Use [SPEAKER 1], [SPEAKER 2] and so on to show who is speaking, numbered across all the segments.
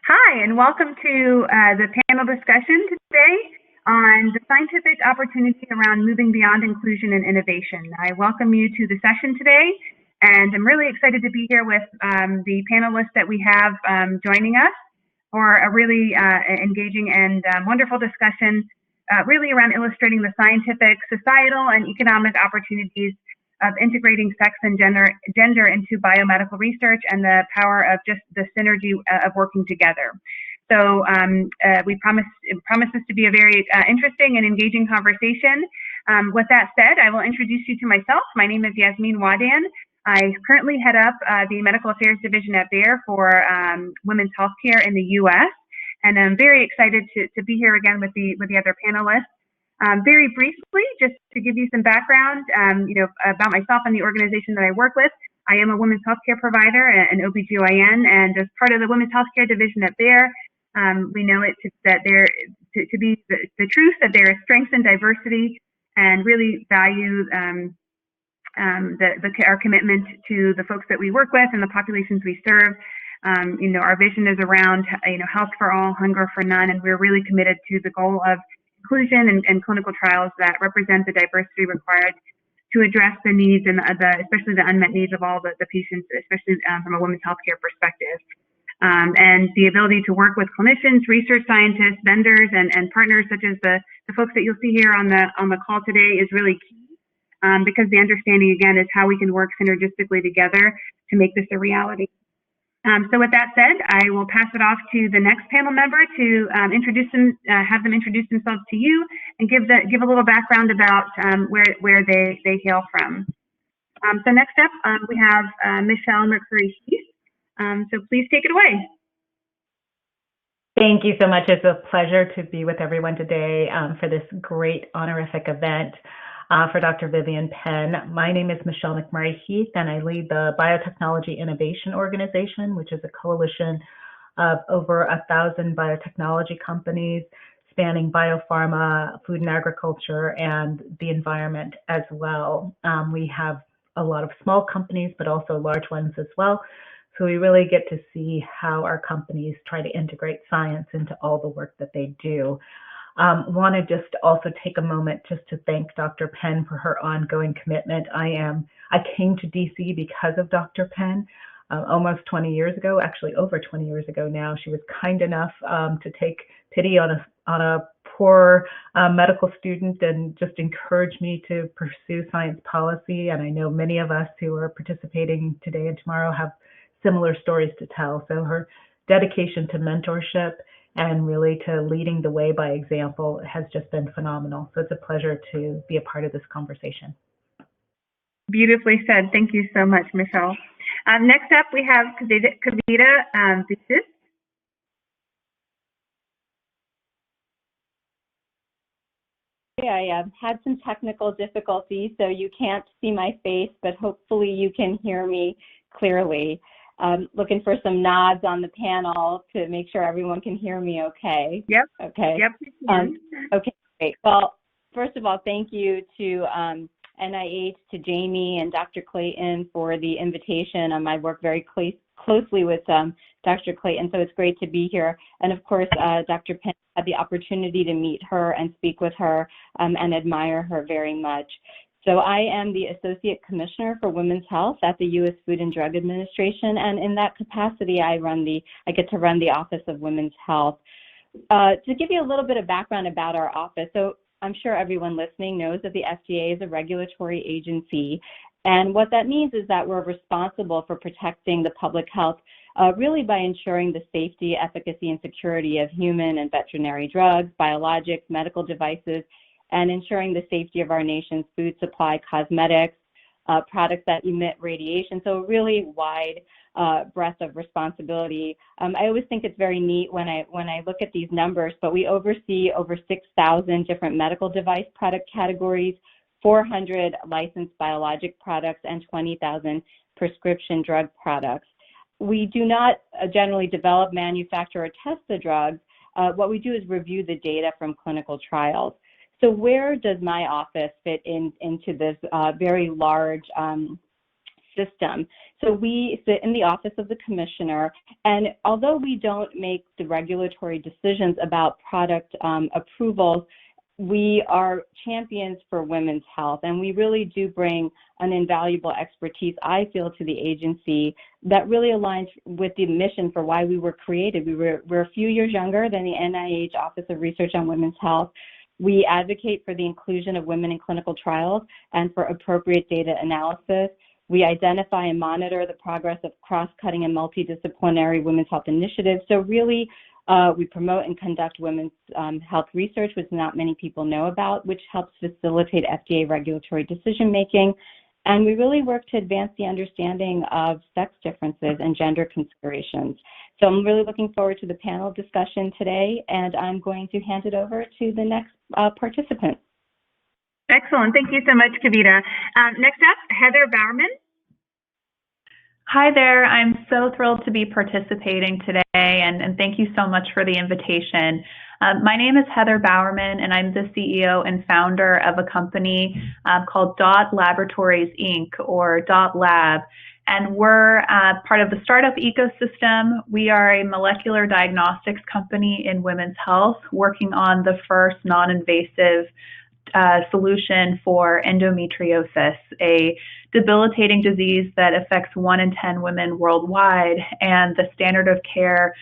[SPEAKER 1] Hi, and welcome to the panel discussion today on the scientific opportunity around moving beyond inclusion and innovation. I welcome you to the session today, and I'm really excited to be here with the panelists that we have joining us for a really engaging and wonderful discussion really around illustrating the scientific, societal, and economic opportunities of integrating sex and gender into biomedical research and the power of just the synergy of working together. So we promise this to be a very interesting and engaging conversation. With that said, I will introduce you to myself. My name is Yesmean Wahdan. I currently head up the Medical Affairs Division at Bayer for women's healthcare in the U.S. And I'm very excited to be here again with the other panelists. Very briefly, just to give you some background, about myself and the organization that I work with. I am a women's healthcare provider, an OBGYN, and as part of the women's healthcare division at Bayer, we know it to be the truth that there is strength in diversity, and really value our commitment to the folks that we work with and the populations we serve. Our vision is around health for all, hunger for none, and we're really committed to the goal of inclusion and clinical trials that represent the diversity required to address the needs and especially the unmet needs of all the patients, especially from a women's healthcare perspective. And the ability to work with clinicians, research scientists, vendors, and partners such as the folks that you'll see here on the call today is really key, because the understanding, again, is how we can work synergistically together to make this a reality. So with that said, I will pass it off to the next panel member to have them introduce themselves to you and give a little background about where they hail from. So next up, we have Michelle McMurry-Heath. So please take it away.
[SPEAKER 2] Thank you so much. It's a pleasure to be with everyone today for this great honorific event for Dr. Vivian Pinn. My name is Michelle McMurry-Heath, and I lead the Biotechnology Innovation Organization, which is a coalition of over 1,000 biotechnology companies spanning biopharma, food and agriculture, and the environment as well. We have a lot of small companies, but also large ones as well. So we really get to see how our companies try to integrate science into all the work that they do. Want to just also take a moment just to thank Dr. Pinn for her ongoing commitment. I came to DC because of Dr. Pinn almost 20 years ago, actually over 20 years ago now. She was kind enough to take pity on a poor medical student and just encourage me to pursue science policy. And I know many of us who are participating today and tomorrow have similar stories to tell. So her dedication to mentorship and really to leading the way by example has just been phenomenal. So it's a pleasure to be a part of this conversation.
[SPEAKER 1] Beautifully said. Thank you so much, Michelle. Next up, we have Kaveeta Vasisht.
[SPEAKER 3] I had some technical difficulties, so you can't see my face, but hopefully you can hear me clearly. Looking for some nods on the panel to make sure everyone can hear me okay.
[SPEAKER 1] Yep.
[SPEAKER 3] Okay.
[SPEAKER 1] Yep.
[SPEAKER 3] Okay, great. Well, first of all, thank you to NIH, to Jamie and Dr. Clayton for the invitation. I work very closely with Dr. Clayton, so it's great to be here. And of course, Dr. Pinn, had the opportunity to meet her and speak with her and admire her very much. So I am the Associate Commissioner for Women's Health at the U.S. Food and Drug Administration, and in that capacity, I get to run the Office of Women's Health. To give you a little bit of background about our office, so I'm sure everyone listening knows that the FDA is a regulatory agency, and what that means is that we're responsible for protecting the public health, really by ensuring the safety, efficacy, and security of human and veterinary drugs, biologics, medical devices, and ensuring the safety of our nation's food supply, cosmetics, products that emit radiation. So a really wide breadth of responsibility. I always think it's very neat when I look at these numbers, but we oversee over 6,000 different medical device product categories, 400 licensed biologic products, and 20,000 prescription drug products. We do not generally develop, manufacture, or test the drugs. What we do is review the data from clinical trials. So where does my office fit into this very large system? So we sit in the office of the commissioner, and although we don't make the regulatory decisions about product approvals, we are champions for women's health, and we really do bring an invaluable expertise, I feel, to the agency that really aligns with the mission for why we were created. We're a few years younger than the NIH Office of Research on Women's Health. We advocate for the inclusion of women in clinical trials and for appropriate data analysis. We identify and monitor the progress of cross-cutting and multidisciplinary women's health initiatives. So really, we promote and conduct women's health research, which not many people know about, which helps facilitate FDA regulatory decision-making. And we really work to advance the understanding of sex differences and gender considerations. So I'm really looking forward to the panel discussion today, and I'm going to hand it over to the next participant.
[SPEAKER 1] Excellent. Thank you so much, Kaveeta. Next up, Heather Bauerman.
[SPEAKER 4] Hi there. I'm so thrilled to be participating today, and thank you so much for the invitation. My name is Heather Bowerman, and I'm the CEO and founder of a company called Laboratories, Inc., or DotLab. And we're part of the startup ecosystem. We are a molecular diagnostics company in women's health, working on the first non-invasive solution for endometriosis, a debilitating disease that affects 1 in 10 women worldwide. And the standard of care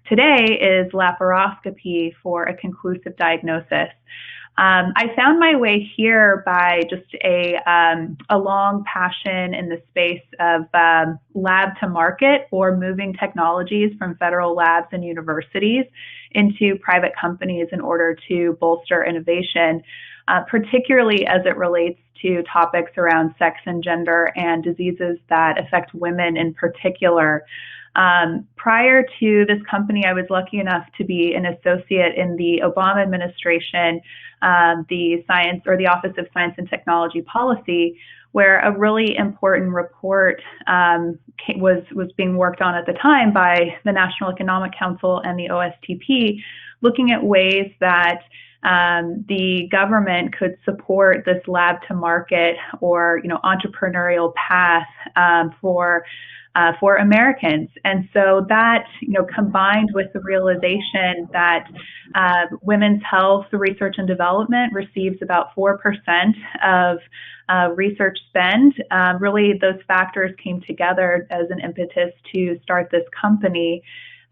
[SPEAKER 4] today is laparoscopy for a conclusive diagnosis. I found my way here by just a long passion in the space of lab to market, or moving technologies from federal labs and universities into private companies in order to bolster innovation, particularly as it relates to topics around sex and gender and diseases that affect women in particular. Prior to this company, I was lucky enough to be an associate in the Obama administration, the Office of Science and Technology Policy, where a really important report was being worked on at the time by the National Economic Council and the OSTP, looking at ways that the government could support this lab to market, or entrepreneurial path for Americans. And so that, combined with the realization that women's health research and development receives about 4% of research spend, really those factors came together as an impetus to start this company.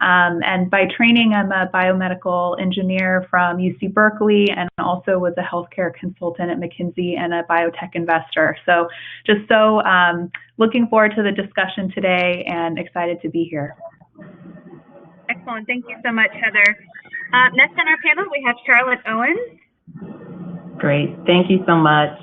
[SPEAKER 4] And by training, I'm a biomedical engineer from UC Berkeley, and also was a healthcare consultant at McKinsey and a biotech investor. So just so looking forward to the discussion today and excited to be here.
[SPEAKER 1] Excellent. Thank you so much, Heather. Next on our panel, we have Charlotte Owens.
[SPEAKER 5] Great. Thank you so much.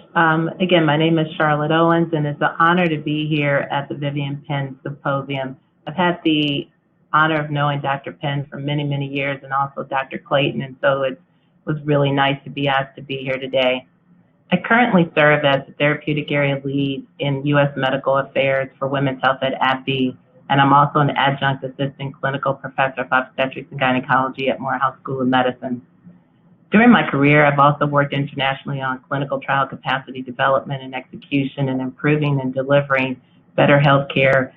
[SPEAKER 5] Again, my name is Charlotte Owens, and it's an honor to be here at the Vivian Pinn Symposium. I've had the honor of knowing Dr. Pinn for many, many years, and also Dr. Clayton, and so it was really nice to be asked to be here today. I currently serve as the Therapeutic Area Lead in U.S. Medical Affairs for Women's Health at AbbVie, and I'm also an Adjunct Assistant Clinical Professor of Obstetrics and Gynecology at Morehouse School of Medicine. During my career, I've also worked internationally on clinical trial capacity development and execution, and improving and delivering better health care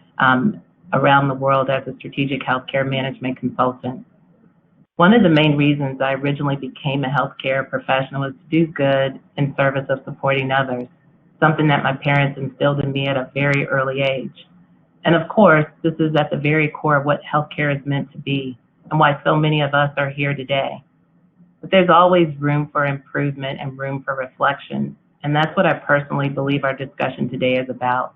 [SPEAKER 5] around the world as a strategic healthcare management consultant. One of the main reasons I originally became a healthcare professional was to do good in service of supporting others, something that my parents instilled in me at a very early age. And of course, this is at the very core of what healthcare is meant to be, and why so many of us are here today. But there's always room for improvement and room for reflection, and that's what I personally believe our discussion today is about.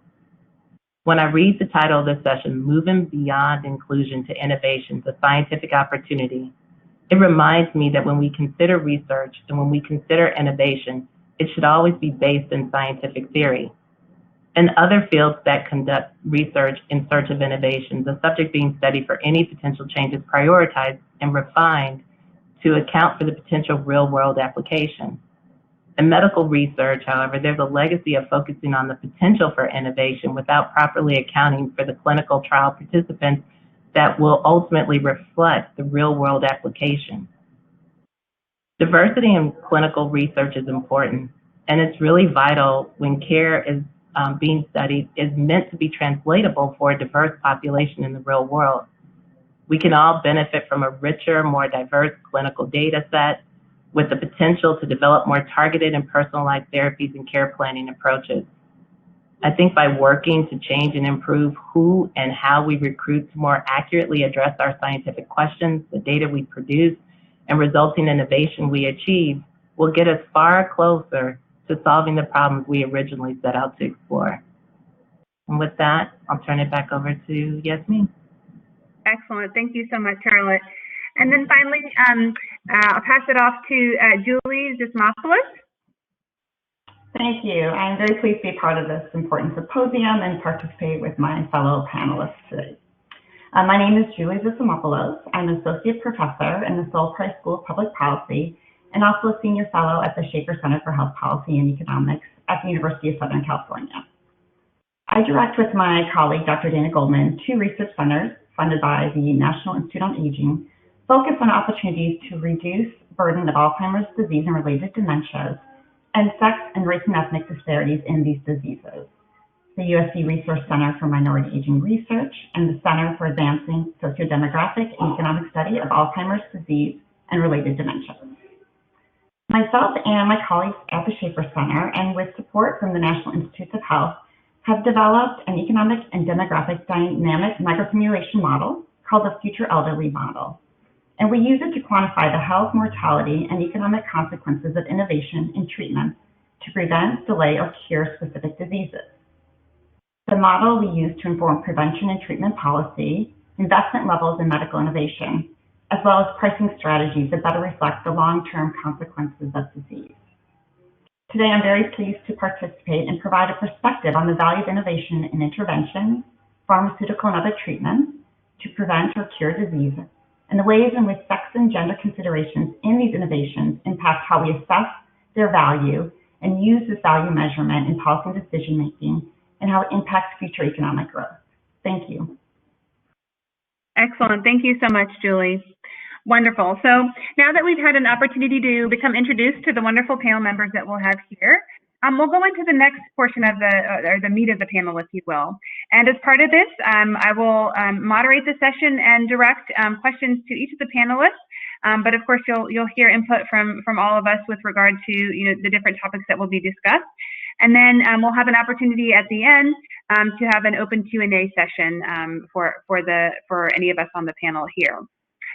[SPEAKER 5] When I read the title of this session, Moving Beyond Inclusion to Innovation, the Scientific Opportunity, it reminds me that when we consider research and when we consider innovation, it should always be based in scientific theory. In other fields that conduct research in search of innovation, the subject being studied for any potential change is prioritized and refined to account for the potential real-world application. In medical research, however, there's a legacy of focusing on the potential for innovation without properly accounting for the clinical trial participants that will ultimately reflect the real-world application. Diversity in clinical research is important, and it's really vital when care is being studied is meant to be translatable for a diverse population in the real world. We can all benefit from a richer, more diverse clinical data set with the potential to develop more targeted and personalized therapies and care planning approaches. I think by working to change and improve who and how we recruit to more accurately address our scientific questions, the data we produce, and resulting innovation we achieve will get us far closer to solving the problems we originally set out to explore. And with that, I'll turn it back over to Yesmean.
[SPEAKER 1] Excellent. Thank you so much, Charlotte. And then finally, I'll pass it off to Julie Zissimopoulos.
[SPEAKER 6] Thank you. I'm very pleased to be part of this important symposium and participate with my fellow panelists today. My name is Julie Zissimopoulos. I'm an associate professor in the Sol Price School of Public Policy and also a senior fellow at the Schaeffer Center for Health Policy and Economics at the University of Southern California. I direct with my colleague, Dr. Dana Goldman, two research centers funded by the National Institute on Aging, focused on opportunities to reduce burden of Alzheimer's disease and related dementias and sex and race and ethnic disparities in these diseases. The USC Resource Center for Minority Aging Research and the Center for Advancing Sociodemographic and Economic Study of Alzheimer's Disease and Related Dementias. Myself and my colleagues at the Schaeffer Center, and with support from the National Institutes of Health, have developed an economic and demographic dynamic microsimulation model called the Future Elderly Model. And we use it to quantify the health, mortality, and economic consequences of innovation in treatments to prevent, delay, or cure specific diseases. The model we use to inform prevention and treatment policy, investment levels in medical innovation, as well as pricing strategies that better reflect the long-term consequences of disease. Today, I'm very pleased to participate and provide a perspective on the value of innovation in interventions, pharmaceutical and other treatments to prevent or cure disease, and the ways in which sex and gender considerations in these innovations impact how we assess their value and use this value measurement in policy decision-making and how it impacts future economic growth. Thank you.
[SPEAKER 1] Excellent. Thank you so much, Julie. Wonderful. So now that we've had an opportunity to become introduced to the wonderful panel members that we'll have here, we'll go into the next portion of the meat of the panel, if you will. And as part of this, I will moderate the session and direct questions to each of the panelists. But of course, you'll hear input from all of us with regard to the different topics that will be discussed. And then we'll have an opportunity at the end to have an open Q&A session for any of us on the panel here.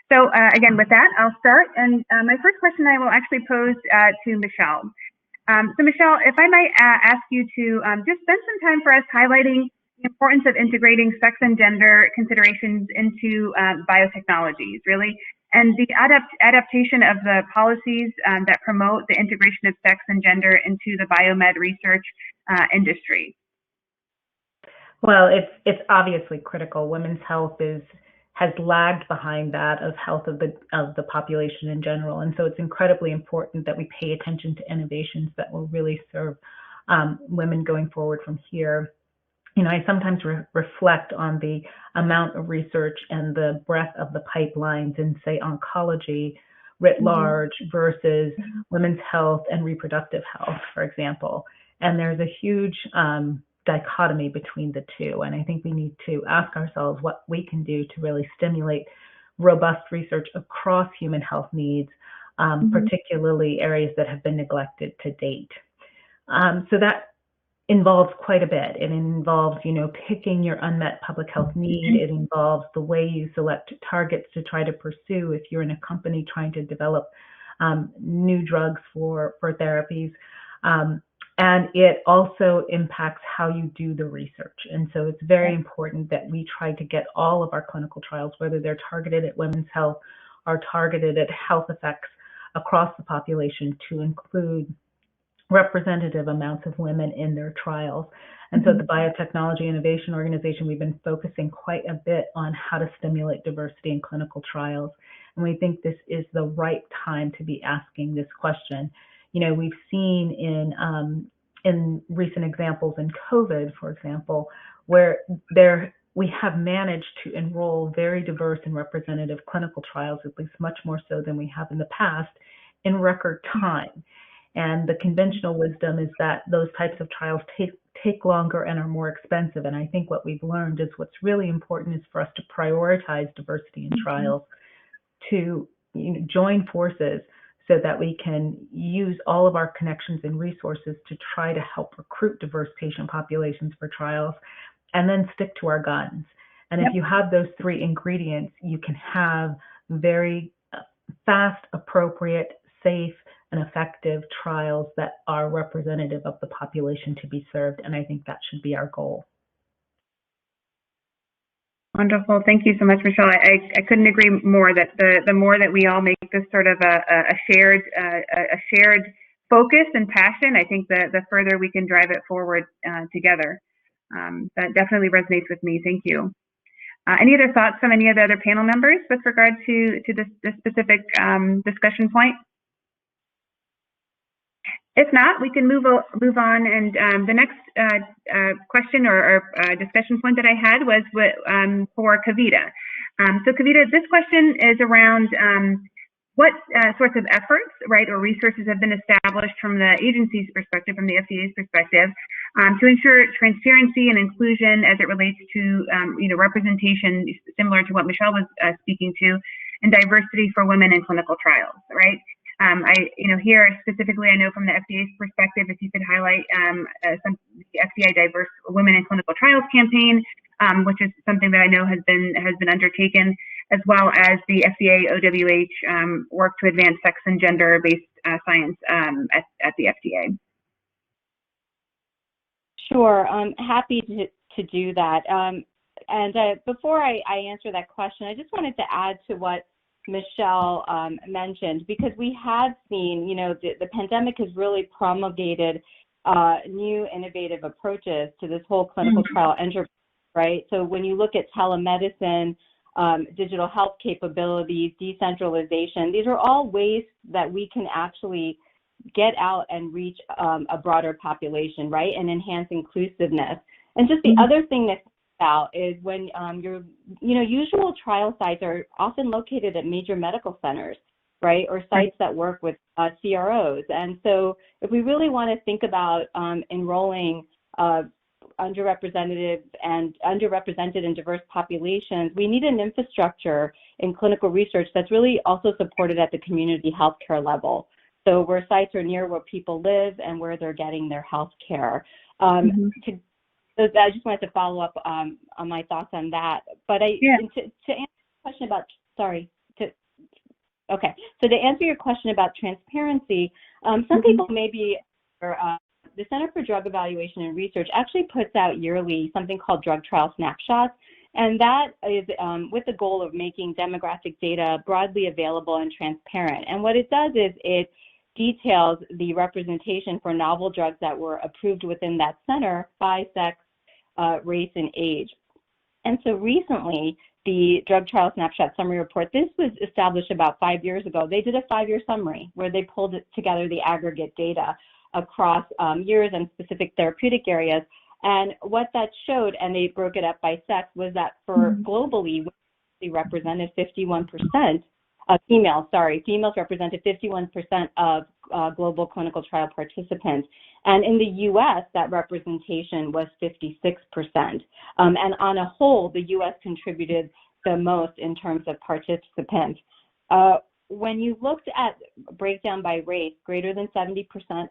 [SPEAKER 1] So again, with that, I'll start. And my first question I will actually pose to Michelle. So Michelle, if I might ask you to just spend some time for us highlighting the importance of integrating sex and gender considerations into biotechnologies, really, and the adaptation of the policies that promote the integration of sex and gender into the biomed research industry.
[SPEAKER 2] Well, it's obviously critical. Women's health has lagged behind that of health of the population in general. And so it's incredibly important that we pay attention to innovations that will really serve women going forward from here. I sometimes reflect on the amount of research and the breadth of the pipelines in, say, oncology writ large versus women's health and reproductive health, for example. And there's a huge dichotomy between the two. And I think we need to ask ourselves what we can do to really stimulate robust research across human health needs, particularly areas that have been neglected to date. So that involves quite a bit. It involves, picking your unmet public health need. It involves the way you select targets to try to pursue if you're in a company trying to develop new drugs for therapies. And it also impacts how you do the research. And so it's very important that we try to get all of our clinical trials, whether they're targeted at women's health or targeted at health effects across the population, to include representative amounts of women in their trials. And so at the Biotechnology Innovation Organization, we've been focusing quite a bit on how to stimulate diversity in clinical trials. And we think this is the right time to be asking this question. We've seen in recent examples in COVID, for example, where we have managed to enroll very diverse and representative clinical trials, at least much more so than we have in the past, in record time. And the conventional wisdom is that those types of trials take longer and are more expensive. And I think what we've learned is what's really important is for us to prioritize diversity in trials, to join forces so that we can use all of our connections and resources to try to help recruit diverse patient populations for trials, and then stick to our guns. And if you have those three ingredients, you can have very fast, appropriate, safe, and effective trials that are representative of the population to be served. And I think that should be our goal.
[SPEAKER 1] Wonderful. Thank you so much, Michelle. I couldn't agree more that the more that we all make this sort of a shared focus and passion, I think the further we can drive it forward together. That definitely resonates with me. Thank you. Any other thoughts from any of the other panel members with regard to this specific discussion point? If not, we can move on. And the next question or discussion point that I had was for Kaveeta. So Kaveeta, this question is around what sorts of efforts, right, or resources have been established from the agency's perspective, from the FDA's perspective, to ensure transparency and inclusion as it relates to representation, similar to what Michelle was speaking to, and diversity for women in clinical trials, right? Here specifically, I know from the FDA's perspective, if you could highlight some the FDA Diverse Women in Clinical Trials campaign, which is something that I know has been undertaken, as well as the FDA OWH work to advance sex and gender-based science at the FDA.
[SPEAKER 3] Sure, I'm happy to do that. And before I answer that question, I just wanted to add to what Michelle mentioned, because we have seen, the pandemic has really promulgated new innovative approaches to this whole clinical trial enterprise, right? So when you look at telemedicine, digital health capabilities, decentralization, these are all ways that we can actually get out and reach a broader population, right? And enhance inclusiveness. And just the other thing that's about is when usual trial sites are often located at major medical centers, right, or sites that work with CROs. And so if we really want to think about enrolling underrepresented and diverse populations, we need an infrastructure in clinical research that's really also supported at the community healthcare level. So where sites are near where people live and where they're getting their health care. So I just wanted to follow up on my thoughts on that. But to answer your question about, so to answer your question about transparency, some people maybe, the Center for Drug Evaluation and Research actually puts out yearly something called drug trial snapshots. And that is with the goal of making demographic data broadly available and transparent. And what it does is it details the representation for novel drugs that were approved within that center by sex, race, and age. And so recently, the Drug Trial Snapshot Summary Report, this was established about 5 years ago. They did a 5-year summary where they pulled together the aggregate data across years and specific therapeutic areas. And what that showed, and they broke it up by sex, was that for globally, we represented 51%. Females represented 51% of global clinical trial participants. And in the U.S., that representation was 56%. And on a whole, the U.S. contributed the most in terms of participants. When you looked at breakdown by race, greater than 70%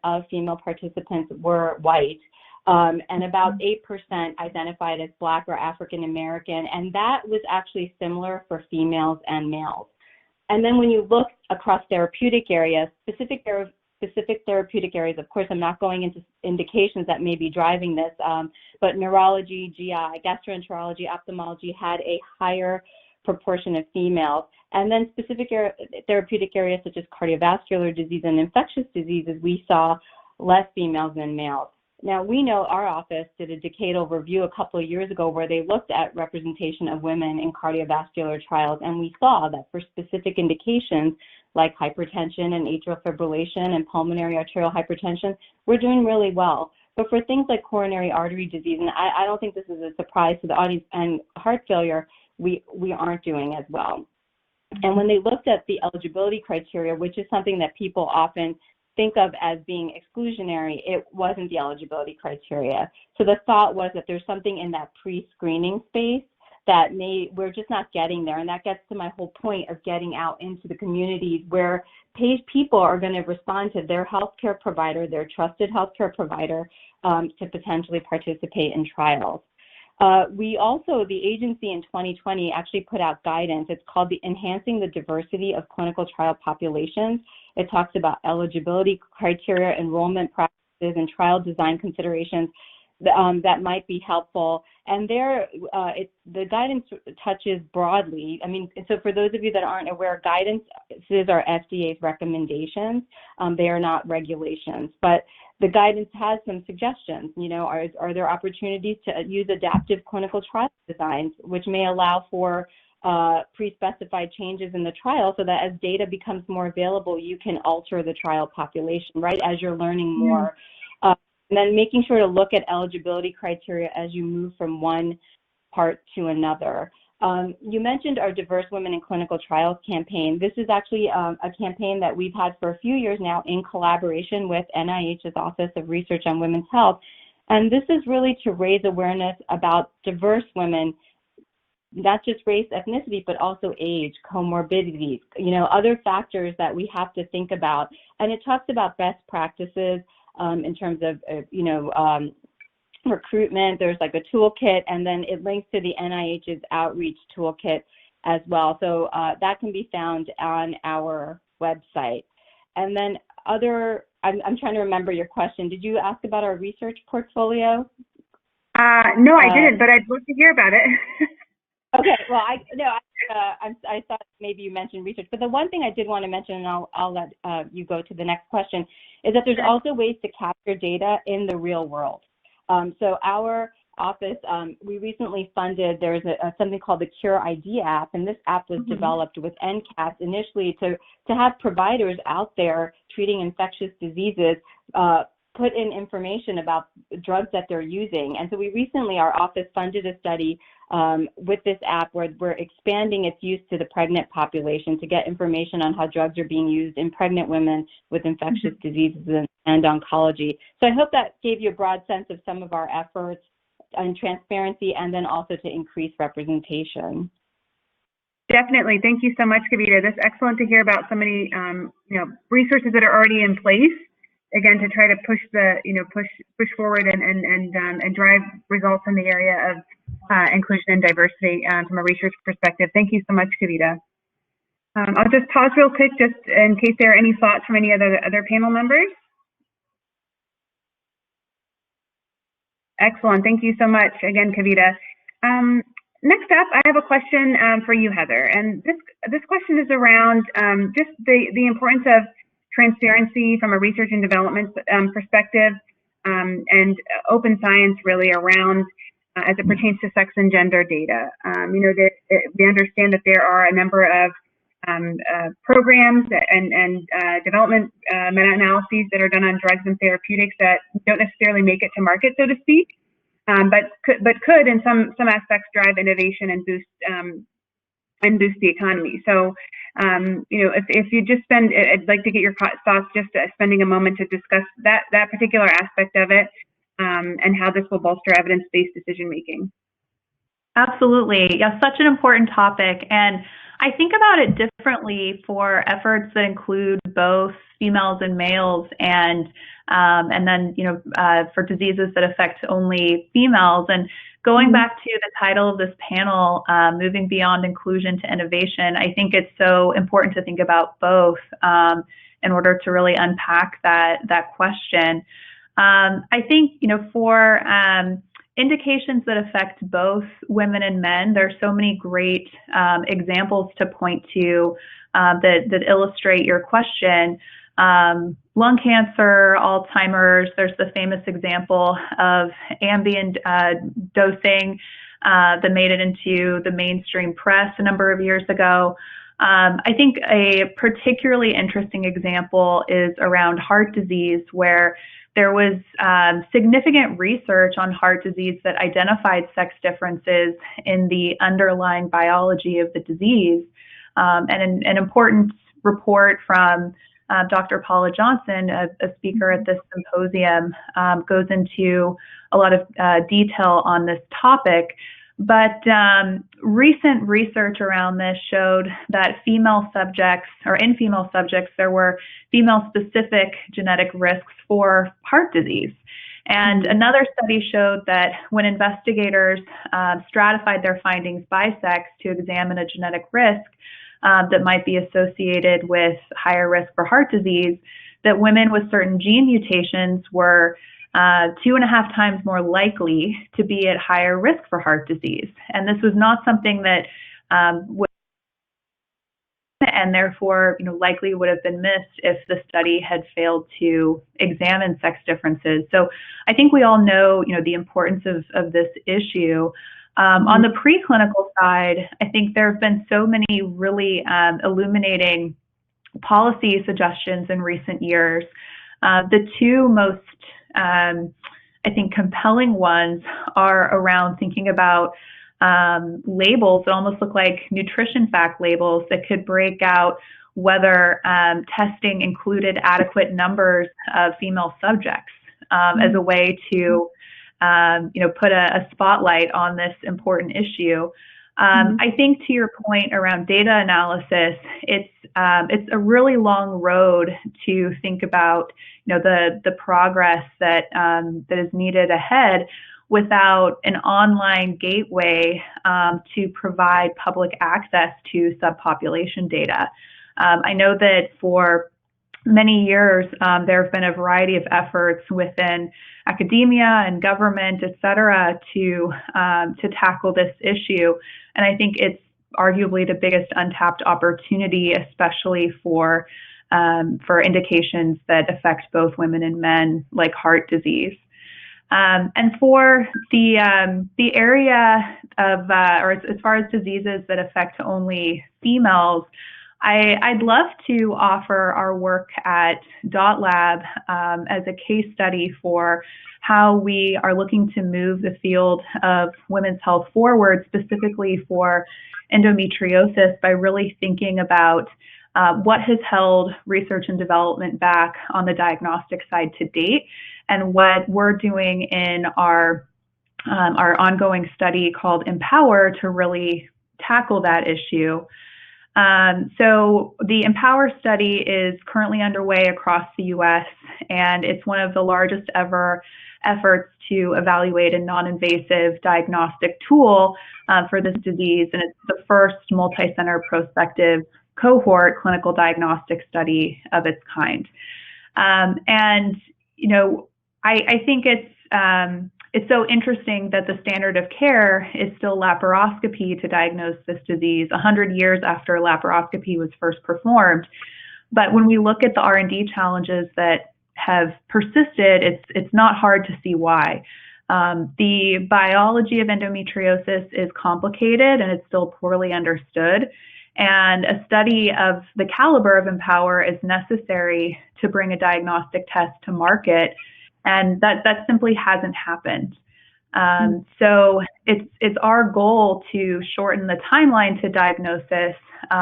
[SPEAKER 3] of female participants were white, and about 8% identified as Black or African American, and that was actually similar for females and males. And then when you look across therapeutic areas, specific therapeutic areas, of course, I'm not going into indications that may be driving this, but neurology, GI, gastroenterology, ophthalmology had a higher proportion of females. And then specific therapeutic areas such as cardiovascular disease and infectious diseases, we saw less females than males. Now, we know our office did a decadal review a couple of years ago where they looked at representation of women in cardiovascular trials, and we saw that for specific indications like hypertension and atrial fibrillation and pulmonary arterial hypertension, we're doing really well. But for things like coronary artery disease, and I don't think this is a surprise to the audience, and heart failure, we aren't doing as well. And when they looked at the eligibility criteria, which is something that people often think of as being exclusionary, it wasn't the eligibility criteria. So the thought was that there's something in that pre-screening space that we're just not getting there. And that gets to my whole point of getting out into the communities where people are going to respond to their healthcare provider, their trusted healthcare provider, to potentially participate in trials. We also, the agency in 2020 actually put out guidance. It's called the Enhancing the Diversity of Clinical Trial Populations. It talks about eligibility criteria, enrollment practices, and trial design considerations that might be helpful. And there, the guidance touches broadly. I mean, so for those of you that aren't aware, guidance is our FDA's recommendations. They are not regulations, but the guidance has some suggestions. You know, are there opportunities to use adaptive clinical trial designs, which may allow for pre-specified changes in the trial so that as data becomes more available, you can alter the trial population, right, as you're learning more. And then making sure to look at eligibility criteria as you move from one part to another. You mentioned our Diverse Women in Clinical Trials campaign. This is actually a campaign that we've had for a few years now in collaboration with NIH's Office of Research on Women's Health. And this is really to raise awareness about diverse women, not just race, ethnicity, but also age, comorbidities, you know, other factors that we have to think about. And it talks about best practices in terms of, recruitment. There's like a toolkit, and then it links to the NIH's outreach toolkit as well. So that can be found on our website. And then I'm trying to remember your question. Did you ask about our research portfolio?
[SPEAKER 1] No, I didn't, but I'd love to hear about it.
[SPEAKER 3] Okay, well, I thought maybe you mentioned research, but the one thing I did want to mention, and I'll let you go to the next question, is that there's also ways to capture data in the real world. So our office, we recently funded, there's something called the Cure ID app, and this app was developed with NCAPS initially to have providers out there treating infectious diseases put in information about drugs that they're using. And so we recently, our office funded a study with this app where we're expanding its use to the pregnant population to get information on how drugs are being used in pregnant women with infectious diseases and oncology. So I hope that gave you a broad sense of some of our efforts on transparency and then also to increase representation.
[SPEAKER 1] Definitely. Thank you so much, Kaveeta. That's excellent to hear about so many resources that are already in place. Again, to try to push push forward and drive results in the area of inclusion and diversity from a research perspective. Thank you so much, Kaveeta. I'll just pause real quick just in case there are any thoughts from any other panel members. Excellent. Thank you so much again, Kaveeta. Next up, I have a question for you, Heather. And this question is around just the importance of transparency from a research and development perspective, and open science really around as it pertains to sex and gender data. We understand that there are a number of programs and development meta-analyses that are done on drugs and therapeutics that don't necessarily make it to market, so to speak, but could in some aspects drive innovation and boost the economy. So, if you just I'd like to get your thoughts just spending a moment to discuss that particular aspect of it and how this will bolster evidence-based decision-making.
[SPEAKER 4] Absolutely. Yeah, such an important topic. And I think about it differently for efforts that include both females and males and then, for diseases that affect only females. And going back to the title of this panel, Moving Beyond Inclusion to Innovation, I think it's so important to think about both in order to really unpack that question. I think, for indications that affect both women and men, there are so many great examples to point to that illustrate your question. Lung cancer, Alzheimer's, there's the famous example of Ambien dosing that made it into the mainstream press a number of years ago. I think a particularly interesting example is around heart disease, where there was significant research on heart disease that identified sex differences in the underlying biology of the disease. And an important report from Dr. Paula Johnson, a speaker at this symposium, goes into a lot of detail on this topic. But recent research around this showed that female subjects, or in female subjects, there were female-specific genetic risks for heart disease. And another study showed that when investigators stratified their findings by sex to examine a genetic risk that might be associated with higher risk for heart disease, that women with certain gene mutations were 2.5 times more likely to be at higher risk for heart disease. And this was not something that and therefore, likely would have been missed if the study had failed to examine sex differences. So I think we all know, the importance of this issue. On the preclinical side, I think there have been so many really illuminating policy suggestions in recent years. The two most, I think, compelling ones are around thinking about labels that almost look like nutrition fact labels that could break out whether testing included adequate numbers of female subjects as a way to, put a spotlight on this important issue. I think to your point around data analysis, it's a really long road to think about, the progress that is needed ahead without an online gateway to provide public access to subpopulation data. I know that for many years, there have been a variety of efforts within academia and government, et cetera, to tackle this issue. And I think it's arguably the biggest untapped opportunity, especially for indications that affect both women and men, like heart disease. And for the area of, or as far as diseases that affect only females, I'd love to offer our work at DotLab as a case study for how we are looking to move the field of women's health forward, specifically for endometriosis, by really thinking about what has held research and development back on the diagnostic side to date, and what we're doing in our ongoing study called Empower to really tackle that issue. So the Empower study is currently underway across the U.S., and it's one of the largest ever efforts to evaluate a non-invasive diagnostic tool for this disease, and it's the first multi-center prospective cohort clinical diagnostic study of its kind. I think it's so interesting that the standard of care is still laparoscopy to diagnose this disease 100 years after laparoscopy was first performed. But when we look at the R&D challenges that have persisted, it's not hard to see why. The biology of endometriosis is complicated and it's still poorly understood. And a study of the caliber of Empower is necessary to bring a diagnostic test to market. And that simply hasn't happened. So it's our goal to shorten the timeline to diagnosis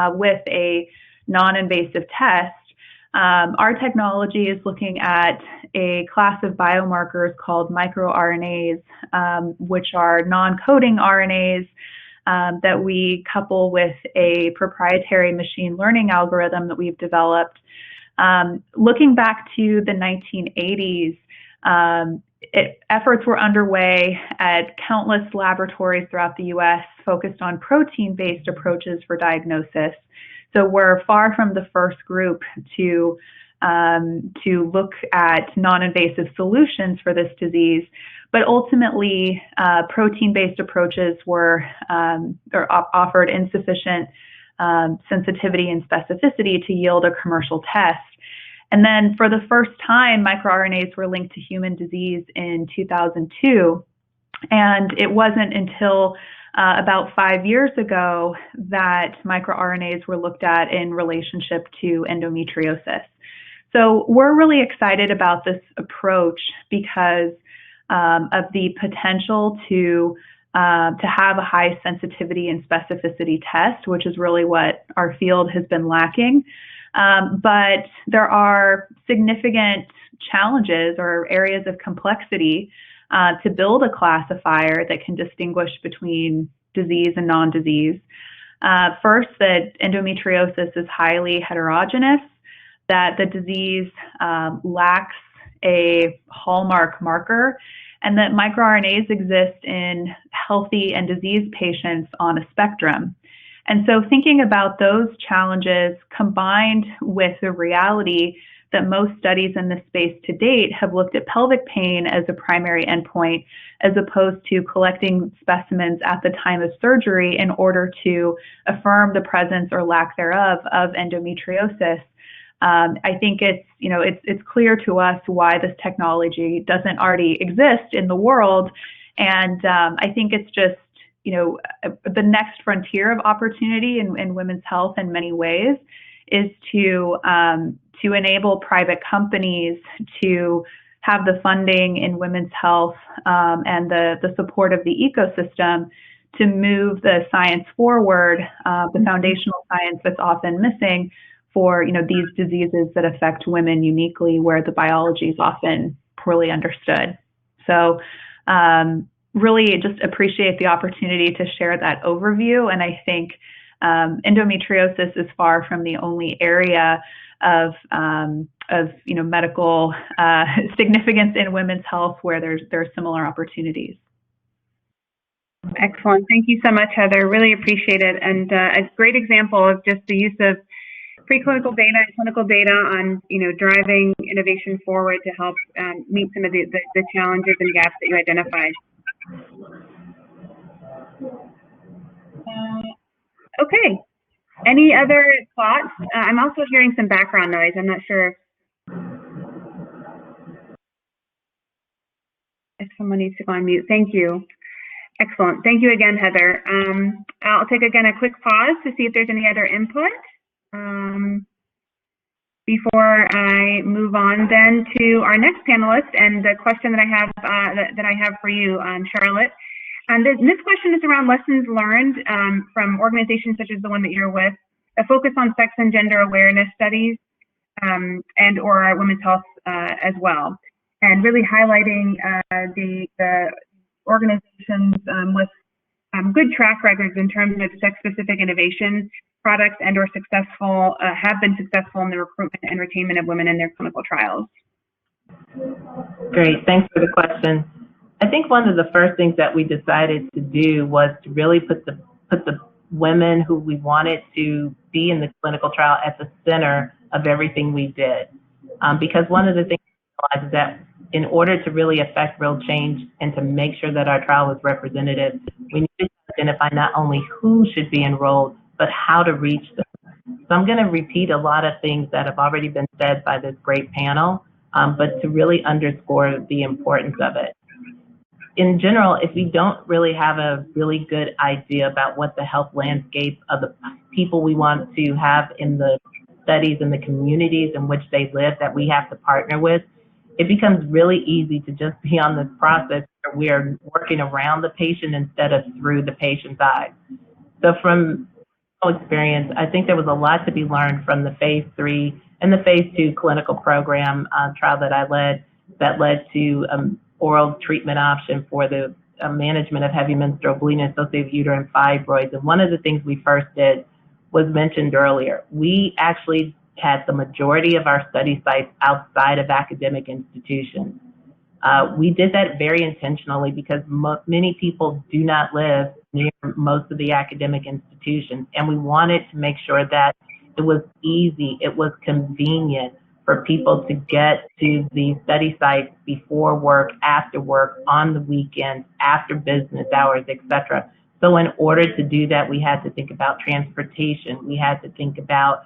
[SPEAKER 4] with a non-invasive test. Our technology is looking at a class of biomarkers called microRNAs, which are non-coding RNAs that we couple with a proprietary machine learning algorithm that we've developed. Looking back to the 1980s, efforts were underway at countless laboratories throughout the U.S. focused on protein-based approaches for diagnosis. So we're far from the first group to look at non-invasive solutions for this disease, but ultimately protein-based approaches were offered insufficient sensitivity and specificity to yield a commercial test. And then for the first time, microRNAs were linked to human disease in 2002. And it wasn't until about 5 years ago that microRNAs were looked at in relationship to endometriosis. So we're really excited about this approach because of the potential to have a high sensitivity and specificity test, which is really what our field has been lacking. but there are significant challenges or areas of complexity to build a classifier that can distinguish between disease and non-disease. First, that endometriosis is highly heterogeneous, that the disease lacks a hallmark marker, and that microRNAs exist in healthy and diseased patients on a spectrum. And so thinking about those challenges combined with the reality that most studies in this space to date have looked at pelvic pain as a primary endpoint, as opposed to collecting specimens at the time of surgery in order to affirm the presence or lack thereof of endometriosis. I think it's clear to us why this technology doesn't already exist in the world, and I think it's just the next frontier of opportunity in women's health in many ways is to enable private companies to have the funding in women's health and the support of the ecosystem to move the science forward, the foundational science that's often missing for these diseases that affect women uniquely, where the biology is often poorly understood. So really just appreciate the opportunity to share that overview. And I think endometriosis is far from the only area of medical significance in women's health where there are similar opportunities.
[SPEAKER 1] Excellent. Thank you so much, Heather. Really appreciate it. And a great example of just the use of preclinical data and clinical data on, driving innovation forward to help meet some of the challenges and gaps that you identified. Okay. Any other thoughts? I'm also hearing some background noise. I'm not sure if someone needs to go on mute. Thank you. Excellent. Thank you again, Heather. I'll take again a quick pause to see if there's any other input before I move on then to our next panelist and the question that I have that I have for you, Charlotte. And this question is around lessons learned from organizations such as the one that you're with, a focus on sex and gender awareness studies and or women's health as well, and really highlighting the organizations with good track records in terms of sex-specific innovation products and or have been successful in the recruitment and retainment of women in their clinical trials.
[SPEAKER 5] Great, thanks for the question. I think one of the first things that we decided to do was to really put the women who we wanted to be in the clinical trial at the center of everything we did. Because one of the things we realized is that in order to really affect real change and to make sure that our trial was representative, we needed to identify not only who should be enrolled, but how to reach them. So I'm going to repeat a lot of things that have already been said by this great panel, but to really underscore the importance of it. In general, if we don't really have a really good idea about what the health landscape of the people we want to have in the studies and the communities in which they live that we have to partner with, it becomes really easy to just be on this process where we are working around the patient instead of through the patient's eyes. So from experience, I think there was a lot to be learned from the phase 3 and the phase 2 clinical program trial that I led that led to oral treatment option for the management of heavy menstrual bleeding associated with uterine fibroids. And one of the things we first did was mentioned earlier. We actually had the majority of our study sites outside of academic institutions. We did that very intentionally because many people do not live near most of the academic institutions, and we wanted to make sure that it was easy, it was convenient for people to get to the study sites before work, after work, on the weekends, after business hours, etc. So in order to do that, we had to think about transportation. We had to think about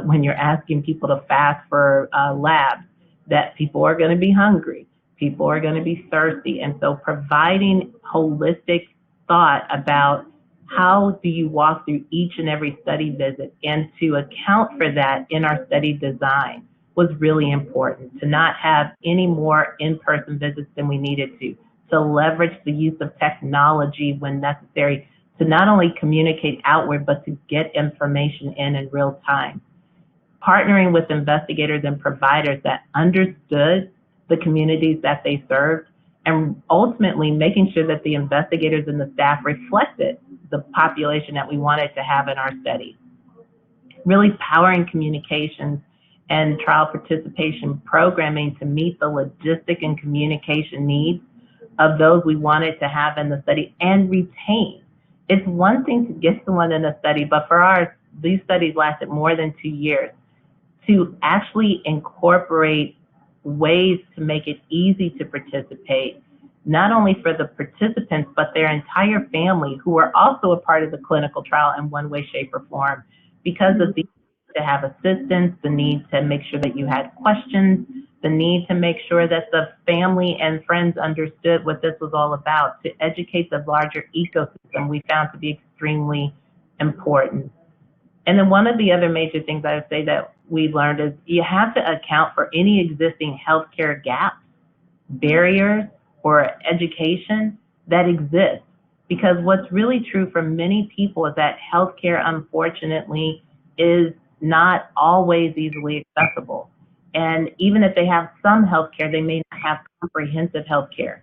[SPEAKER 5] when you're asking people to fast for labs, that people are going to be hungry, people are going to be thirsty. And so providing holistic thought about how do you walk through each and every study visit and to account for that in our study design was really important, to not have any more in-person visits than we needed to leverage the use of technology when necessary, to not only communicate outward, but to get information in real time. partnering with investigators and providers that understood the communities that they served, and ultimately making sure that the investigators and the staff reflected the population that we wanted to have in our study. Really powering communications and trial participation programming to meet the logistic and communication needs of those we wanted to have in the study and retain. It's one thing to get someone in a study, but for ours, these studies lasted more than 2 years. To actually incorporate ways to make it easy to participate, not only for the participants, but their entire family who are also a part of the clinical trial in one way, shape, or form, because of the need to have assistance, the need to make sure that you had questions, the need to make sure that the family and friends understood what this was all about, to educate the larger ecosystem, we found to be extremely important. And then one of the other major things I would say that we learned is you have to account for any existing healthcare gaps, barriers, or education that exist. Because what's really true for many people is that healthcare, unfortunately, is not always easily accessible. And even if they have some healthcare, they may not have comprehensive healthcare.